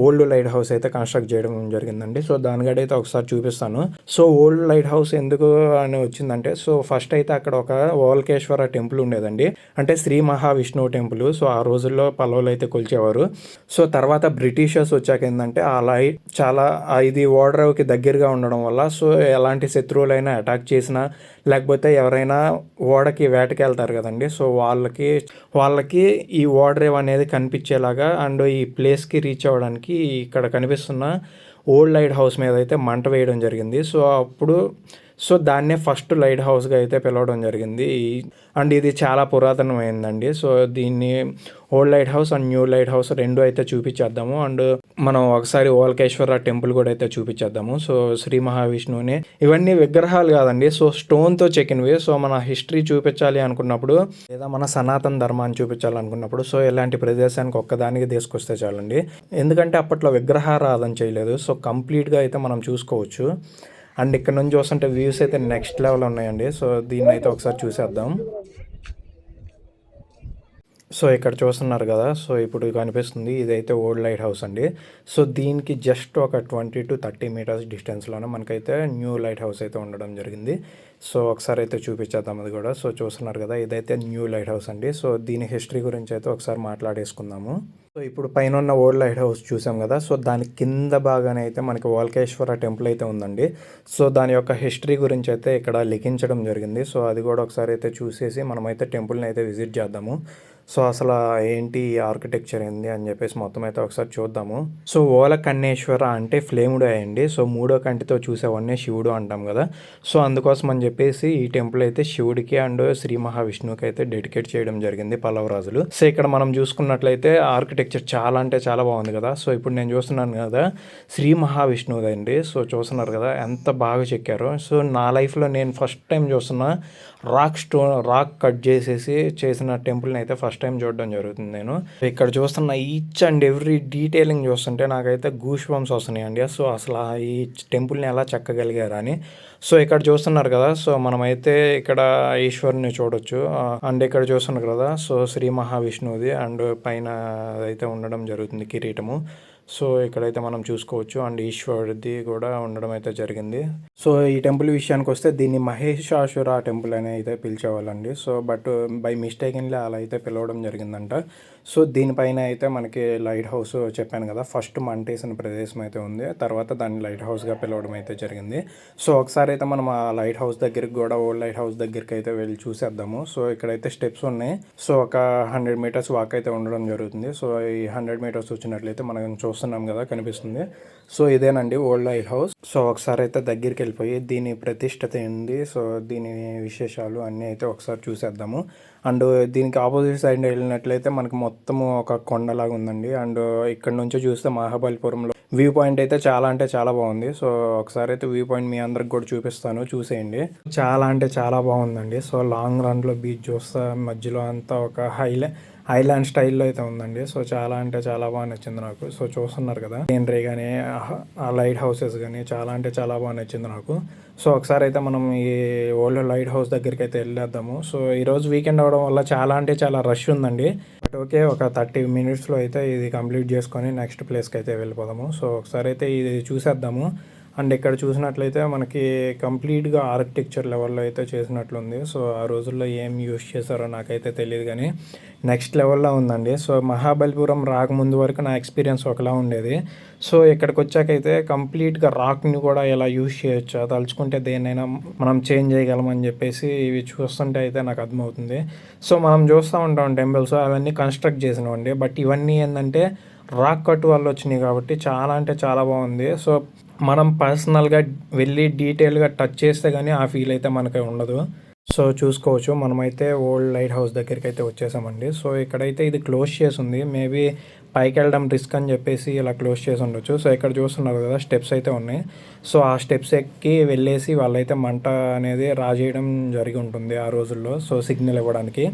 ఓల్డ్ లైట్ హౌస్ అయితే కన్స్ట్రక్ట్ చేయడం జరిగిందండి. సో దానికైతే అయితే ఒకసారి చూపిస్తాను. సో ఓల్డ్ లైట్ హౌస్ ఎందుకు అని వచ్చిందంటే సో ఫస్ట్ అయితే అక్కడ ఒక ఓల్కేశ్వర టెంపుల్ ఉండేదండి, అంటే శ్రీ మహావిష్ణువు టెంపుల్. సో ఆ రోజుల్లో పల్లవులు అయితే కొలిచేవారు. సో తర్వాత బ్రిటిషర్స్ వచ్చాక ఏంటంటే ఆ లైట్ చాలా ఇది ఓడరేవుకి దగ్గరగా ఉండడం వల్ల సో ఎలాంటి శత్రువులైనా అటాక్ చేసినా లేకపోతే ఎవరైనా ఓడకి వేటకి వెళ్తారు కదండి. సో వాళ్ళకి ఈ ఓడరేవ్ అనేది కనిపించేలాగా అండ్ ఈ ప్లేస్కి రీచ్ అవ్వడానికి ఇక్కడ కనిపిస్తున్న ఓల్డ్ లైట్ హౌస్ మీద అయితే మంట వేయడం జరిగింది. సో అప్పుడు దాన్నే ఫస్ట్ లైట్ హౌస్గా అయితే పిలవడం జరిగింది. అండ్ ఇది చాలా పురాతనమైందండి. సో దీన్ని old light house and new light house రెండు అయితే చూపించేద్దాము. అండ్ మనం ఒకసారి ఓల్కేశ్వర టెంపుల్ కూడా అయితే చూపించేద్దాము. సో శ్రీ మహావిష్ణువుని ఇవన్నీ విగ్రహాలు కాదండి, సో స్టోన్తో చెక్కినవి. సో మన హిస్టరీ చూపించాలి అనుకున్నప్పుడు లేదా మన సనాతన ధర్మాన్ని చూపించాలనుకున్నప్పుడు సో ఇలాంటి ప్రదేశానికి ఒక్కదానికి తీసుకొస్తే చాలండి. ఎందుకంటే అప్పట్లో విగ్రహారాధన చేయలేదు. సో కంప్లీట్గా అయితే మనం చూసుకోవచ్చు. అండ్ ఇక్కడ నుంచి చూస్తుంటే వ్యూస్ అయితే నెక్స్ట్ లెవెల్ ఉన్నాయండి. సో దీన్ని అయితే ఒకసారి చూసేద్దాం. సో ఇక్కడ చూస్తున్నారు కదా, సో ఇప్పుడు కనిపిస్తుంది ఇదైతే ఓల్డ్ లైట్ హౌస్ అండి. సో దీనికి జస్ట్ ఒక 20 to 30 మీటర్స్ డిస్టెన్స్లోనే మనకైతే న్యూ లైట్ హౌస్ అయితే ఉండడం జరిగింది. సో ఒకసారి అయితే చూపించేద్దాం అది కూడా. సో చూస్తున్నారు కదా ఇదైతే న్యూ లైట్ హౌస్ అండి. సో దీని హిస్టరీ గురించి అయితే ఒకసారి మాట్లాడేసుకుందాము. సో ఇప్పుడు పైన ఉన్న ఓల్డ్ లైట్ హౌస్ చూసాం కదా, సో దాని కింద భాగానే అయితే మనకి ఓల్కేశ్వర టెంపుల్ అయితే ఉందండి. సో దాని యొక్క హిస్టరీ గురించి అయితే ఇక్కడ లిఖించడం జరిగింది. సో అది కూడా ఒకసారి అయితే చూసేసి మనమైతే టెంపుల్ని అయితే విజిట్ చేద్దాము. సో అసలు ఏంటి ఆర్కిటెక్చర్ ఏంది అని చెప్పేసి మొత్తం అయితే ఒకసారి చూద్దాము. సో ఓలకన్నేశ్వర అంటే ఫ్లేముడు అయ్యండి. సో మూడో కంటితో చూసేవాడిని శివుడు అంటాం కదా. సో అందుకోసం అని చెప్పేసి ఈ టెంపుల్ అయితే శివుడికి అండ్ శ్రీ మహావిష్ణువుకి అయితే డెడికేట్ చేయడం జరిగింది పల్లవ రాజులు. సో ఇక్కడ మనం చూసుకున్నట్లయితే ఆర్కిటెక్చర్ చాలా అంటే చాలా బాగుంది కదా. సో ఇప్పుడు నేను చూస్తున్నాను కదా శ్రీ మహావిష్ణువుది అండి. సో చూస్తున్నారు కదా ఎంత బాగా చెక్కారో. సో నా లైఫ్లో నేను ఫస్ట్ టైం చూస్తున్నా రాక్ కట్ చేసిన టెంపుల్ని అయితే ఫస్ట్ టైం చూడడం జరుగుతుంది. నేను ఇక్కడ చూస్తున్న ఈచ్ అండ్ ఎవ్రీ డీటెయిలింగ్ చూస్తుంటే నాకైతే గూస్ బంప్స్ వస్తున్నాయండి. సో అసలు ఈ టెంపుల్ని ఎలా చెక్కగలిగారు అని. సో ఇక్కడ చూస్తున్నారు కదా, సో మనమైతే ఇక్కడ ఈశ్వరుని చూడొచ్చు. అండ్ ఇక్కడ చూస్తున్నారు కదా, సో శ్రీ మహావిష్ణువుది అండ్ పైన అయితే ఉండడం జరుగుతుంది కిరీటము. సో ఇక్కడైతే మనం చూసుకోవచ్చు అండ్ ఈశ్వరుడిది కూడా ఉండడం అయితే జరిగింది. సో ఈ టెంపుల్ విషయానికి వస్తే దీన్ని మహేషాసుర టెంపుల్ అని అయితే పిలిచేవాళ్ళండి. సో బట్ బై మిస్టేకిన్లీ అలా అయితే పిలవడం జరిగిందంట. సో దీనిపైన అయితే మనకి లైట్ హౌస్ చెప్పాను కదా, ఫస్ట్ మంటేసిన ప్రదేశం అయితే ఉంది, తర్వాత దాన్ని లైట్ హౌస్గా పిలవడం అయితే జరిగింది. సో ఒకసారి అయితే మనం ఆ లైట్ హౌస్ దగ్గరికి కూడా, ఓల్డ్ లైట్ హౌస్ దగ్గరికి అయితే వెళ్ళి చూసేద్దాము. సో ఇక్కడైతే స్టెప్స్ ఉన్నాయి. సో ఒక 100 మీటర్స్ వాక్ అయితే ఉండడం జరుగుతుంది. సో ఈ 100 మీటర్స్ వచ్చినట్లయితే మనం చూస్తున్నాం కదా, కనిపిస్తుంది. సో ఇదేనండి ఓల్డ్ లైట్ హౌస్. సో ఒకసారి అయితే దగ్గరికి వెళ్ళిపోయి దీని ప్రతిష్టత ఏంది, సో దీని విశేషాలు అన్నీ అయితే ఒకసారి చూసేద్దాము. అండ్ దీనికి ఆపోజిట్ సైడ్ వెళ్ళినట్లయితే మనకి మొత్తము ఒక కొండలాగా ఉందండి. అండ్ ఇక్కడ నుంచి చూస్తే మహాబలిపురంలో వ్యూ పాయింట్ అయితే చాలా అంటే చాలా బాగుంది. సో ఒకసారి అయితే వ్యూ పాయింట్ మీ అందరికి కూడా చూపిస్తాను, చూసేయండి. చాలా అంటే చాలా బాగుందండి. సో లాంగ్ రన్లో బీచ్ చూస్తా, మధ్యలో అంతా ఒక ఐలాండ్ స్టైల్లో అయితే ఉందండి. సో చాలా అంటే చాలా బాగా నచ్చింది నాకు. సో చూస్తున్నారు కదా, సీనరీ కానీ ఆ లైట్ హౌసెస్ కానీ చాలా అంటే చాలా బాగా నచ్చింది నాకు. సో ఒకసారి అయితే మనం ఈ ఓల్డ్ లైట్ హౌస్ దగ్గరికి అయితే వెళ్ళేద్దాము. సో ఈరోజు వీకెండ్ అవడం వల్ల చాలా అంటే చాలా రష్ ఉందండి. బట్ ఓకే, ఒక 30 మినిట్స్లో అయితే ఇది కంప్లీట్ చేసుకొని నెక్స్ట్ ప్లేస్కి అయితే వెళ్ళిపోదాము. సో ఒకసారి అయితే ఇది చూసేద్దాము. అండ్ ఇక్కడ చూసినట్లయితే మనకి కంప్లీట్గా ఆర్కిటెక్చర్ లెవెల్లో అయితే చేసినట్లుంది. సో ఆ రోజుల్లో ఏం యూస్ చేశారో నాకైతే తెలియదు, కానీ నెక్స్ట్ లెవెల్లో ఉందండి. సో మహాబలిపురం రాకముందు వరకు నా ఎక్స్పీరియన్స్ ఒకలా ఉండేది. సో ఇక్కడికి వచ్చాకైతే కంప్లీట్గా రాక్ని కూడా ఎలా యూజ్ చేయొచ్చా, తలుచుకుంటే దేన్నైనా మనం చేంజ్ చేయగలమని చెప్పేసి ఇవి చూస్తుంటే అయితే నాకు అర్థమవుతుంది. సో మనం చూస్తూ ఉంటాం టెంపుల్స్, అవన్నీ కన్స్ట్రక్ట్ చేసినవండి. బట్ ఇవన్నీ ఏంటంటే రాక్ కట్ వల్ల వచ్చినాయి కాబట్టి చాలా అంటే చాలా బాగుంది. సో మనం పర్సనల్గా వెళ్ళి డీటెయిల్గా టచ్ చేస్తే కానీ ఆ ఫీల్ అయితే మనకి ఉండదు. సో చూసుకోవచ్చు, మనమైతే ఓల్డ్ లైట్ హౌస్ దగ్గరికి అయితే వచ్చేసామండి. సో ఇక్కడైతే ఇది క్లోజ్ చేసి ఉంది, మేబీ పైకి వెళ్ళడం రిస్క్ అని చెప్పేసి ఇలా క్లోజ్ చేసి ఉండొచ్చు. సో ఇక్కడ చూస్తున్నారు కదా, స్టెప్స్ అయితే ఉన్నాయి. సో ఆ స్టెప్స్ ఎక్కి వెళ్ళేసి వాళ్ళైతే మంట అనేది రాజేయడం జరిగి ఉంటుంది ఆ రోజుల్లో. సో సిగ్నల్ ఇవ్వడానికి.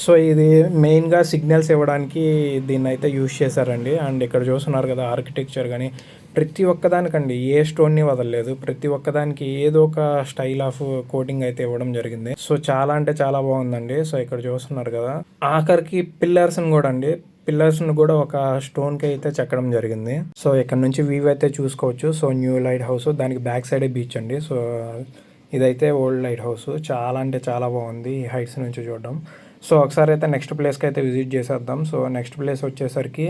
సో ఇది మెయిన్గా సిగ్నల్స్ ఇవ్వడానికి దీన్ని అయితే యూజ్ చేశారండి. అండ్ ఇక్కడ చూస్తున్నారు కదా, ఆర్కిటెక్చర్ కానీ ప్రతి ఒక్కదానికండి ఏ స్టోన్ని వదలలేదు, ప్రతి ఒక్కదానికి ఏదో ఒక స్టైల్ ఆఫ్ కోటింగ్ అయితే ఇవ్వడం జరిగింది. సో చాలా అంటే చాలా బాగుందండి. సో ఇక్కడ చూస్తున్నారు కదా, ఆఖరికి పిల్లర్స్ని కూడా అండి, పిల్లర్స్ని కూడా ఒక స్టోన్కి అయితే చెక్కడం జరిగింది. సో ఇక్కడ నుంచి వ్యూ అయితే చూసుకోవచ్చు. సో న్యూ లైట్ హౌస్, దానికి బ్యాక్ సైడే బీచ్ అండి. సో ఇదైతే ఓల్డ్ లైట్ హౌస్, చాలా అంటే చాలా బాగుంది ఈ హైట్స్ నుంచి చూడడం. సో ఒకసారి అయితే నెక్స్ట్ ప్లేస్కి అయితే విజిట్ చేసేద్దాం. సో నెక్స్ట్ ప్లేస్ వచ్చేసరికి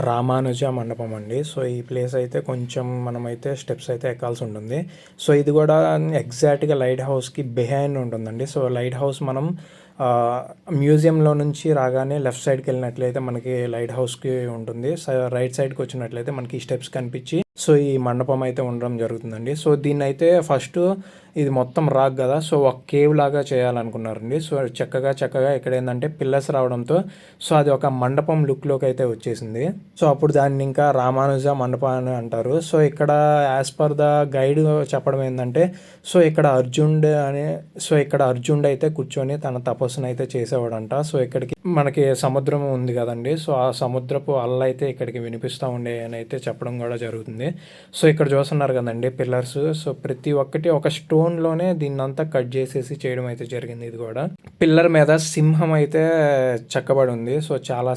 రామానుజ మండపం అండి. సో ఈ ప్లేస్ అయితే కొంచెం మనమైతే స్టెప్స్ అయితే ఎక్కాల్సి ఉంటుంది. సో ఇది కూడా ఎగ్జాక్ట్గా లైట్ హౌస్కి బిహైండ్ ఉంటుందండి. సో లైట్ హౌస్ మనం మ్యూజియంలో నుంచి రాగానే లెఫ్ట్ సైడ్కి వెళ్ళినట్లయితే మనకి లైట్ హౌస్కి ఉంటుంది. రైట్ సైడ్కి వచ్చినట్లయితే మనకి స్టెప్స్ కనిపించి సో ఈ మండపం అయితే ఉండడం జరుగుతుందండి. సో దీన్ని అయితే ఫస్ట్ ఇది మొత్తం రాక్ కదా, సో ఒక కేవ్ లాగా చేయాలనుకున్నారండి. సో చక్కగా ఇక్కడ ఏంటంటే పిల్లర్స్ రావడంతో సో అది ఒక మండపం లుక్లోకి అయితే వచ్చేసింది. సో అప్పుడు దాన్ని ఇంకా రామానుజ మండపం అని అంటారు. సో ఇక్కడ యాజ్ పర్ ద గైడ్ చెప్పడం ఏంటంటే సో ఇక్కడ అర్జునుడు అయితే కూర్చొని తన తపస్సును అయితే చేసేవాడంట. సో ఇక్కడికి మనకి సముద్రం ఉంది కదండి, సో ఆ సముద్రపు అల్ల అయితే ఇక్కడికి వినిపిస్తూ ఉండే అని అయితే చెప్పడం కూడా జరుగుతుంది. సో ఇక్కడ చూస్తున్నారు కదండి పిల్లర్స్, సో ప్రతి ఒక్కటి ఒక స్టోన్లోనే దీన్నంతా కట్ చేసేసి చేయడం అయితే జరిగింది. ఇది కూడా పిల్లర్ మీద సింహం అయితే చెక్కబడి ఉంది. సో చాలా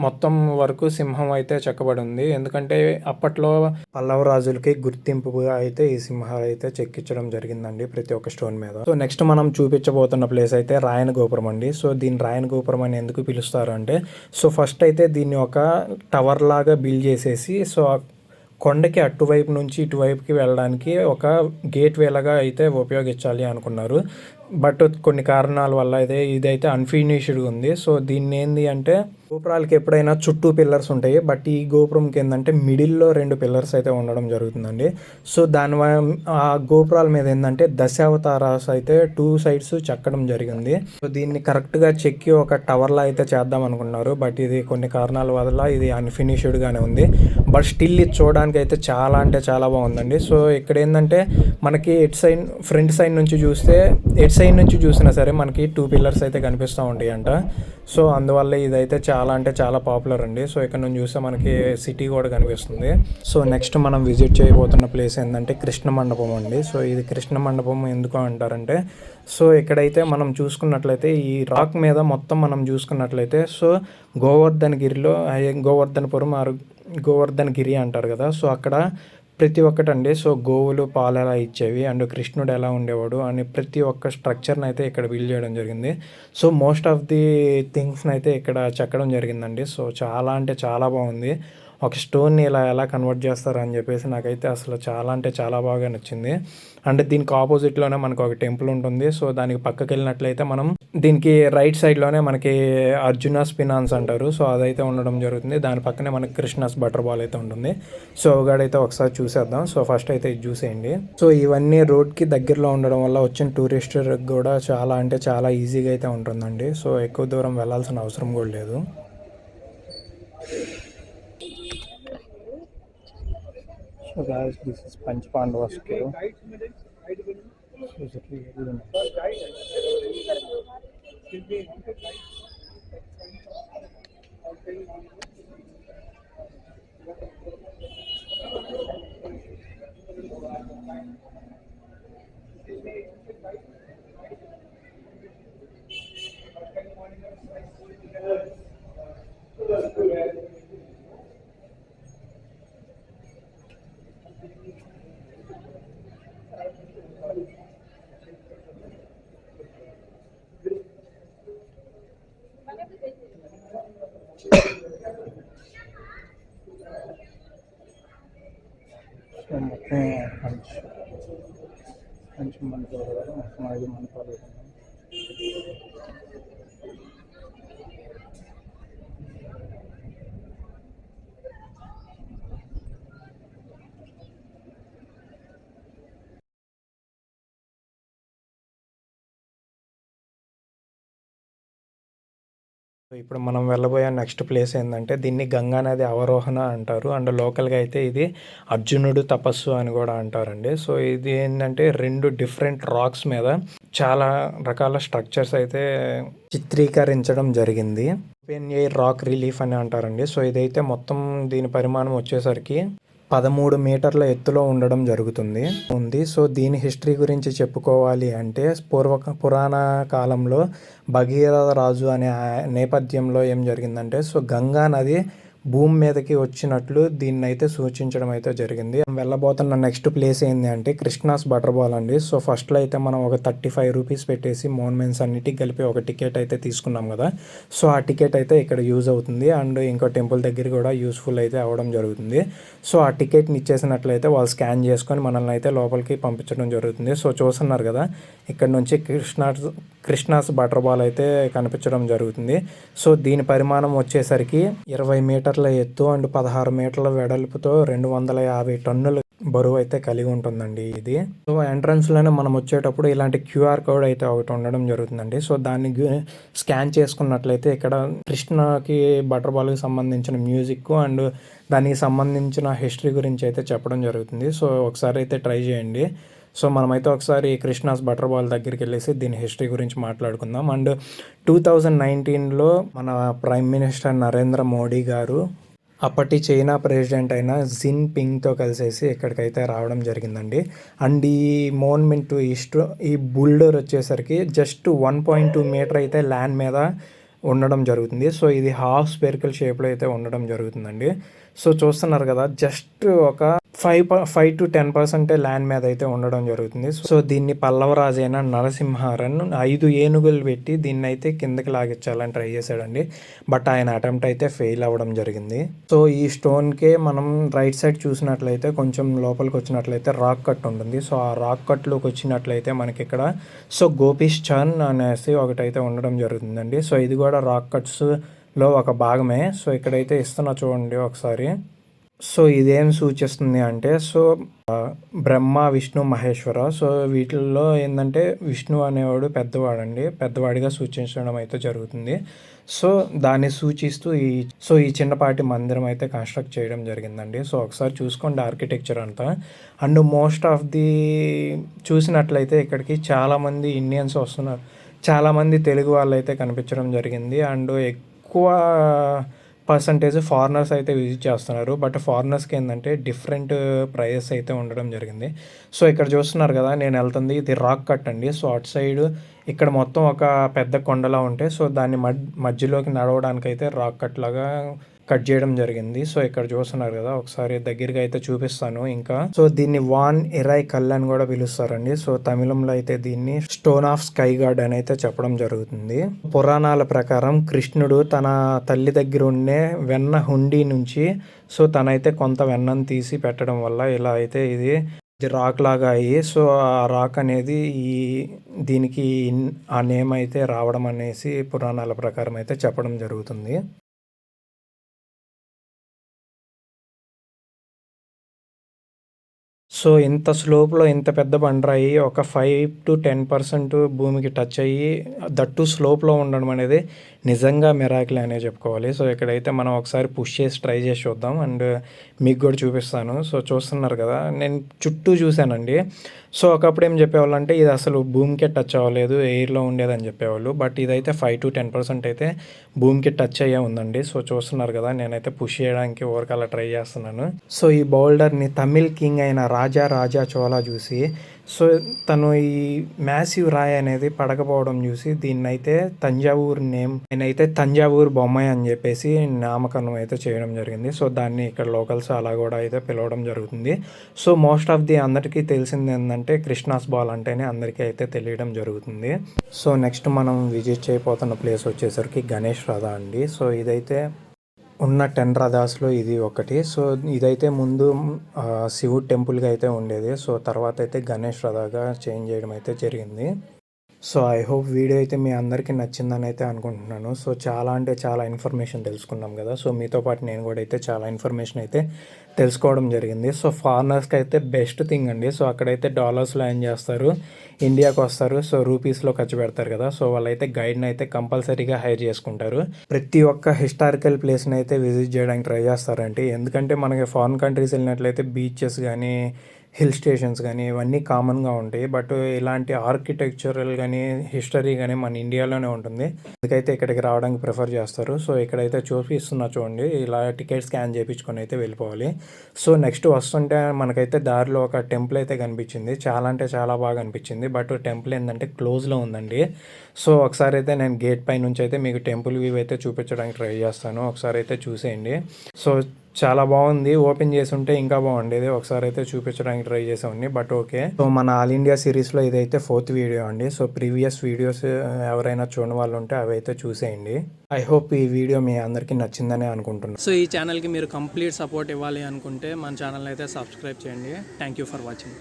మొత్తం వరకు సింహం అయితే చెక్కబడి ఉంది. ఎందుకంటే అప్పట్లో పల్లవ రాజులకి గుర్తింపుగా అయితే ఈ సింహాలు అయితే చెక్కించడం జరిగిందండి ప్రతి ఒక్క స్టోన్ మీద. సో నెక్స్ట్ మనం చూపించబోతున్న ప్లేస్ అయితే రాయన గోపురం అండి. సో దీన్ని రాయన గోపురం అని ఎందుకు పిలుస్తారు అంటే సో ఫస్ట్ అయితే దీన్ని ఒక టవర్ లాగా బిల్డ్ చేసేసి సో కొండకి అటువైపు నుంచి ఇటువైపుకి వెళ్ళడానికి ఒక గేట్ వేలాగా అయితే ఉపయోగించాలి అనుకున్నారు. బట్ కొన్ని కారణాల వల్ల ఇదైతే అన్ఫినిష్డ్గా ఉంది. సో దీన్ని ఏంది అంటే గోపురాలకి ఎప్పుడైనా చుట్టూ పిల్లర్స్ ఉంటాయి, బట్ ఈ గోపురంకి ఏంటంటే మిడిల్లో 2 పిల్లర్స్ అయితే ఉండడం జరుగుతుందండి. సో ఆ గోపురాల మీద ఏంటంటే దశావతారాస్ అయితే 2 సైడ్స్ చెక్కడం జరిగింది. సో దీన్ని కరెక్ట్గా చెక్కి ఒక టవర్లా అయితే చేద్దాం అనుకున్నారు, బట్ ఇది కొన్ని కారణాల వల్ల ఇది అన్ఫినిష్డ్గానే ఉంది. బట్ స్టిల్ ఇది చూడడానికి అయితే చాలా అంటే చాలా బాగుందండి. సో ఇక్కడ ఏంటంటే మనకి ఫ్రంట్ సైడ్ నుంచి చూస్తే ఎట్ సైడ్ నుంచి చూసినా సరే మనకి 2 పిల్లర్స్ అయితే కనిపిస్తూ ఉంటాయి అంట. సో అందువల్ల ఇదైతే చాలా అంటే చాలా పాపులర్ అండి. సో ఇక్కడ నుంచి చూస్తే మనకి సిటీ కూడా కనిపిస్తుంది. సో నెక్స్ట్ మనం విజిట్ చేయబోతున్న ప్లేస్ ఏంటంటే కృష్ణ మండపం అండి. సో ఇది కృష్ణ మండపం ఎందుకు అంటారంటే, సో ఇక్కడైతే మనం చూసుకున్నట్లయితే ఈ రాక్ మీద మొత్తం మనం చూసుకున్నట్లయితే సో గోవర్ధనగిరిలో గోవర్ధనగిరి అంటారు కదా, సో అక్కడ ప్రతి ఒక్కటండి. సో గోవులు పాలు ఎలా ఇచ్చేవి అండ్ కృష్ణుడు ఎలా ఉండేవాడు అని ప్రతి ఒక్క స్ట్రక్చర్ని అయితే ఇక్కడ బిల్డ్ చేయడం జరిగింది. సో మోస్ట్ ఆఫ్ ది థింగ్స్ని అయితే ఇక్కడ చెక్కడం జరిగిందండి. సో చాలా అంటే చాలా బాగుంది. ఒక స్టోన్ని ఇలా ఎలా కన్వర్ట్ చేస్తారు అని చెప్పేసి నాకైతే అసలు చాలా అంటే చాలా బాగా నచ్చింది. అంటే దీనికి ఆపోజిట్లోనే మనకు ఒక టెంపుల్ ఉంటుంది. సో దానికి పక్కకి వెళ్ళినట్లయితే మనం దీనికి రైట్ సైడ్లోనే మనకి అర్జునాస్ ఫినాన్స్ అంటారు. సో అదైతే ఉండడం జరుగుతుంది. దాని పక్కనే మనకి కృష్ణాస్ బటర్ బాల్ అయితే ఉంటుంది. సో ఒకడైతే ఒకసారి చూసేద్దాం. సో ఫస్ట్ అయితే ఇది చూసేయండి. సో ఇవన్నీ రోడ్కి దగ్గరలో ఉండడం వల్ల వచ్చిన టూరిస్టులకు కూడా చాలా అంటే చాలా ఈజీగా అయితే ఉంటుందండి. సో ఎక్కువ దూరం వెళ్ళాల్సిన అవసరం కూడా లేదు. So guys, this is Panch Pandavas cave. So it's really so మొత్తం మంచి మండపాలు కదా, మొత్తం 5 మండపాలు. ఇప్పుడు మనం వెళ్ళబోయే నెక్స్ట్ ప్లేస్ ఏంటంటే దీన్ని గంగా నది అవరోహణ అంటారు. అండ్ లోకల్గా అయితే ఇది అర్జునుడు తపస్సు అని కూడా అంటారండి. సో ఇది ఏంటంటే 2 డిఫరెంట్ రాక్స్ మీద చాలా రకాల స్ట్రక్చర్స్ అయితే చిత్రీకరించడం జరిగింది. ఓపెన్ ఎయిర్ రాక్ రిలీఫ్ అని అంటారండి. సో ఇదైతే మొత్తం దీని పరిమాణం వచ్చేసరికి 13 మీటర్ల ఎత్తులో ఉండడం జరుగుతుంది. సో దీని హిస్టరీ గురించి చెప్పుకోవాలి అంటే పురాణ కాలంలో భగీరథ రాజు అనే నేపథ్యంలో ఏం జరిగిందంటే, సో గంగా నది భూమి మీదకి వచ్చినట్లు దీన్ని అయితే సూచించడం అయితే జరిగింది. వెళ్ళబోతున్న నెక్స్ట్ ప్లేస్ ఏంటి అంటే కృష్ణాస్ బటర్ బాల్ అండి. సో ఫస్ట్లో అయితే మనం ఒక 35 రూపీస్ పెట్టేసి మోన్మెంట్స్ అన్నిటికి కలిపి ఒక టికెట్ అయితే తీసుకున్నాం కదా. సో ఆ టికెట్ అయితే ఇక్కడ యూజ్ అవుతుంది అండ్ ఇంకో టెంపుల్ దగ్గర కూడా యూస్ఫుల్ అయితే అవ్వడం జరుగుతుంది. సో ఆ టికెట్ని ఇచ్చేసినట్లయితే వాళ్ళు స్కాన్ చేసుకొని మనల్ని అయితే లోపలికి పంపించడం జరుగుతుంది. సో చూస్తున్నారు కదా, ఇక్కడ నుంచి కృష్ణాస్ బటర్ బాల్ అయితే కనిపించడం జరుగుతుంది. సో దీని పరిమాణం వచ్చేసరికి 20 మీటర్ల ఎత్తు అండ్ 16 మీటర్ల వెడల్పుతో 250 టన్నుల బరువు అయితే కలిగి ఉంటుందండి ఇది. సో ఎంట్రన్స్లోనే మనం వచ్చేటప్పుడు ఇలాంటి క్యూఆర్ కోడ్ అయితే ఒకటి ఉండడం జరుగుతుందండి. సో దాన్ని స్కాన్ చేసుకున్నట్లయితే ఇక్కడ కృష్ణకి బటర్ బాల్కి సంబంధించిన మ్యూజిక్ అండ్ దానికి సంబంధించిన హిస్టరీ గురించి అయితే చెప్పడం జరుగుతుంది. సో ఒకసారి అయితే ట్రై చేయండి. సో మనమైతే ఒకసారి కృష్ణాస్ బటర్ బాల్ దగ్గరికి వెళ్ళేసి దీని హిస్టరీ గురించి మాట్లాడుకుందాం. అండ్ 2019లో మన ప్రైమ్ మినిస్టర్ నరేంద్ర మోడీ గారు అప్పటి చైనా ప్రెసిడెంట్ అయిన జిన్ పింగ్తో కలిసేసి ఇక్కడికైతే రావడం జరిగిందండి. అండ్ ఈ మోన్మెంట్ ఈ బుల్డోర్ వచ్చేసరికి జస్ట్ 1.2 మీటర్ అయితే ల్యాండ్ మీద ఉండడం జరుగుతుంది. సో ఇది హాఫ్ స్పెరికల్ షేప్లో అయితే ఉండడం జరుగుతుందండి. సో చూస్తున్నారు కదా, జస్ట్ ఒక 5 to 10% ల్యాండ్ మీద అయితే ఉండడం జరుగుతుంది. సో దీన్ని పల్లవరాజు అయిన నరసింహారన్ 5 ఏనుగులు పెట్టి దీన్ని అయితే కిందకి లాగించాలని ట్రై చేశాడండి. బట్ ఆయన అటెంప్ట్ అయితే ఫెయిల్ అవ్వడం జరిగింది. సో ఈ స్టోన్కే మనం రైట్ సైడ్ చూసినట్లయితే కొంచెం లోపలికి వచ్చినట్లయితే రాక్ కట్ ఉంటుంది. సో ఆ రాక్ కట్లోకి వచ్చినట్లయితే మనకి ఇక్కడ సో గోపీష్ చంద్ అనేసి ఒకటైతే ఉండడం జరుగుతుందండి. సో ఇది కూడా రాక్ కట్స్లో ఒక భాగమే. సో ఇక్కడైతే ఇస్తున్నా చూడండి ఒకసారి. సో ఇదేం సూచిస్తుంది అంటే, సో బ్రహ్మ విష్ణు మహేశ్వర, సో వీటిల్లో ఏంటంటే విష్ణు అనేవాడు పెద్దవాడిగా సూచించడం అయితే జరుగుతుంది. సో దాన్ని సూచిస్తూ ఈ చిన్నపాటి మందిరం అయితే కన్స్ట్రక్ట్ చేయడం జరిగిందండి. సో ఒకసారి చూసుకోండి ఆర్కిటెక్చర్ అంతా. అండ్ మోస్ట్ ఆఫ్ ది చూసినట్లయితే ఇక్కడికి చాలామంది ఇండియన్స్ వస్తున్నారు. చాలామంది తెలుగు వాళ్ళు అయితే కనిపించడం జరిగింది. అండ్ ఎక్కువ పర్సంటేజ్ ఫారినర్స్ అయితే విజిట్ చేస్తున్నారు. బట్ ఫారినర్స్కి ఏంటంటే డిఫరెంట్ ప్రైజెస్ అయితే ఉండడం జరిగింది. సో ఇక్కడ చూస్తున్నారు కదా, నేను వెళ్తుంది ఇది రాక్ కట్ అండి. సో అటు సైడ్ ఇక్కడ మొత్తం ఒక పెద్ద కొండలా ఉంటే సో దాన్ని మధ్యలోకి నడవడానికి అయితే రాక్ కట్ లాగా కట్ చేయడం జరిగింది. సో ఇక్కడ చూస్తున్నారు కదా, ఒకసారి దగ్గరికి అయితే చూపిస్తాను. ఇంకా సో దీన్ని వాన్ ఎరాయ్ కల్ అని కూడా పిలుస్తారండి. సో తమిళంలో అయితే దీన్ని స్టోన్ ఆఫ్ స్కై గాడ్ అని అయితే చెప్పడం జరుగుతుంది. పురాణాల ప్రకారం కృష్ణుడు తన తల్లి దగ్గర ఉండే వెన్న హుండీ నుంచి సో తనైతే కొంత వెన్నను తీసి పెట్టడం వల్ల ఇలా అయితే ఇది రాక్ లాగా అయ్యి సో ఆ రాక్ అనేది దీనికి ఆ నేమ్ అయితే రావడం అనేసి పురాణాల ప్రకారం అయితే చెప్పడం జరుగుతుంది. సో ఇంత స్లోప్లో ఇంత పెద్ద బండరాయి ఒక 5 to 10% భూమికి టచ్ అయ్యి దట్టు స్లోప్లో ఉండడం అనేది నిజంగా మిరాకిల్ అనే చెప్పుకోవాలి. సో ఇక్కడైతే మనం ఒకసారి పుష్ చేసి ట్రై చేసి చూద్దాం అండ్ మీకు కూడా చూపిస్తాను. సో చూస్తున్నారు కదా, నేను చుట్టూ చూశానండి. సో ఒకప్పుడు ఏం చెప్పేవాళ్ళు అంటే ఇది అసలు భూమికే టచ్ అవ్వలేదు, ఎయిర్లో ఉండేదని చెప్పేవాళ్ళు. బట్ ఇదైతే 5 to 10% అయితే భూమికి టచ్ అయ్యే ఉందండి. సో చూస్తున్నారు కదా, నేనైతే పుష్ చేయడానికి ఓవరకు అలా ట్రై చేస్తున్నాను. సో ఈ బౌల్డర్ని తమిళ్ కింగ్ అయిన రాజా చోళా చూసి సో తను ఈ మ్యాసివ్ రాయి అనేది పడకపోవడం చూసి దీన్నైతే తంజావూరు నేనైతే తంజావూరు బొమ్మాయి అని చెప్పేసి నామకరణం అయితే చేయడం జరిగింది. సో దాన్ని ఇక్కడ లోకల్స్ అలా కూడా అయితే పిలవడం జరుగుతుంది. సో మోస్ట్ ఆఫ్ ది అందరికీ తెలిసింది ఏంటంటే కృష్ణాస్ బాల్ అంటేనే అందరికీ అయితే తెలియడం జరుగుతుంది. సో నెక్స్ట్ మనం విజిట్ చేయబోతున్న ప్లేస్ వచ్చేసరికి గణేష్ రథ అండి. సో ఇదైతే ఉన్న 10 రథాస్లో ఇది ఒకటి. సో ఇదైతే ముందు శివుడు టెంపుల్గా అయితే ఉండేది. సో తర్వాత అయితే గణేష్ రథగా చేంజ్ చేయడం అయితే జరిగింది. సో ఐ హోప్ వీడియో అయితే మీ అందరికీ నచ్చిందని అయితే అనుకుంటున్నాను. సో చాలా అంటే చాలా ఇన్ఫర్మేషన్ తెలుసుకున్నాం కదా. సో మీతో పాటు నేను కూడా అయితే చాలా ఇన్ఫర్మేషన్ అయితే తెలుసుకోవడం జరిగింది. సో ఫారినర్స్కి అయితే బెస్ట్ థింగ్ అండి. సో అక్కడైతే డాలర్స్లో ఏం చేస్తారు, ఇండియాకి వస్తారు, సో రూపీస్లో ఖర్చు పెడతారు కదా. సో వాళ్ళైతే గైడ్ని అయితే కంపల్సరీగా హైర్ చేసుకుంటారు. ప్రతి ఒక్క హిస్టారికల్ ప్లేస్ని అయితే విజిట్ చేయడానికి ట్రై చేస్తారంటే, ఎందుకంటే మనకి ఫారిన్ కంట్రీస్ వెళ్ళినట్లయితే బీచెస్ కానీ హిల్ స్టేషన్స్ కానీ ఇవన్నీ కామన్గా ఉంటాయి. బట్ ఇలాంటి ఆర్కిటెక్చరల్ కానీ హిస్టరీ కానీ మన ఇండియాలోనే ఉంటుంది. అందుకైతే ఇక్కడికి రావడానికి ప్రిఫర్ చేస్తారు. సో ఇక్కడైతే చూపిస్తున్నా చూడండి, ఇలా టికెట్ స్కాన్ చేయించుకొని అయితే వెళ్ళిపోవాలి. సో నెక్స్ట్ వస్తుంటే మనకైతే దారిలో ఒక టెంపుల్ అయితే కనిపించింది. చాలా అంటే చాలా బాగా అనిపించింది. బట్ టెంపుల్ ఏంటంటే క్లోజ్లో ఉందండి. సో ఒకసారి అయితే నేను గేట్ పై నుంచి అయితే మీకు టెంపుల్ వ్యూ అయితే చూపించడానికి ట్రై చేస్తాను. ఒకసారి అయితే చూసేయండి. సో చాలా బాగుంది. ఓపెన్ చేసి ఉంటే ఇంకా బాగుండేది. ఒకసారి అయితే చూపించడానికి ట్రై చేసామండి. But okay. సో మన ఆల్ ఇండియా సిరీస్లో ఇదైతే 4th వీడియో అండి. సో ప్రీవియస్ వీడియోస్ ఎవరైనా చూడని వాళ్ళు ఉంటే అవి అయితే చూసేయండి. ఐ హోప్ ఈ వీడియో మీ అందరికీ నచ్చిందని అనుకుంటున్నాను. సో ఈ ఛానల్కి మీరు కంప్లీట్ సపోర్ట్ ఇవ్వాలి అనుకుంటే మన ఛానల్ అయితే సబ్స్క్రైబ్ చేయండి. Thank you for watching.